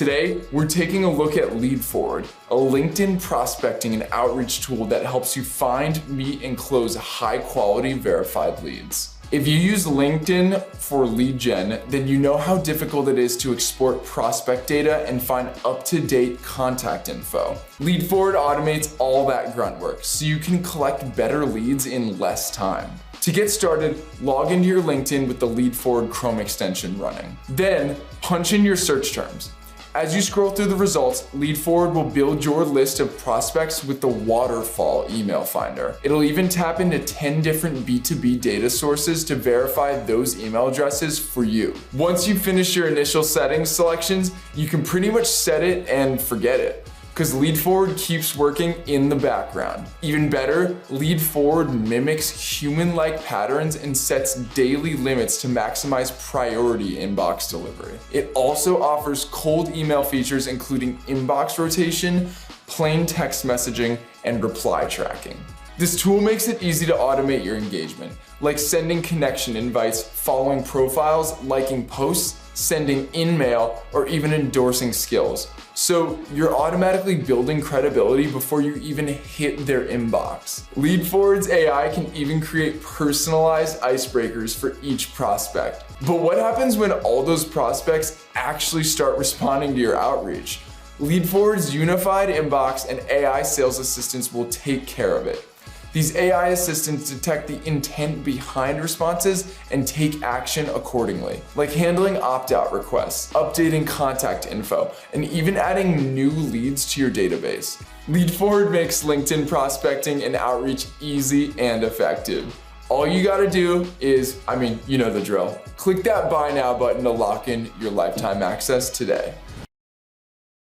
Today, we're taking a look at Leadfwd, a LinkedIn prospecting and outreach tool that helps you find, meet, and close high-quality verified leads. If you use LinkedIn for lead gen, then you know how difficult it is to export prospect data and find up-to-date contact info. Leadfwd automates all that grunt work, so you can collect better leads in less time. To get started, log into your LinkedIn with the Leadfwd Chrome extension running. Then, punch in your search terms. As you scroll through the results, Leadfwd will build your list of prospects with the waterfall email finder. It'll even tap into 10 different B2B data sources to verify those email addresses for you. Once you finish your initial settings selections, you can pretty much set it and forget it, because Leadfwd keeps working in the background. Even better, Leadfwd mimics human-like patterns and sets daily limits to maximize priority inbox delivery. It also offers cold email features including inbox rotation, plain text messaging, and reply tracking. This tool makes it easy to automate your engagement, like sending connection invites, following profiles, liking posts, sending in-mail, or even endorsing skills. So you're automatically building credibility before you even hit their inbox. Leadfwd's AI can even create personalized icebreakers for each prospect. But what happens when all those prospects actually start responding to your outreach? Leadfwd's unified inbox and AI sales assistants will take care of it. These AI assistants detect the intent behind responses and take action accordingly, like handling opt-out requests, updating contact info, and even adding new leads to your database. Leadfwd makes LinkedIn prospecting and outreach easy and effective. All you gotta do is, you know the drill. Click that buy now button to lock in your lifetime access today.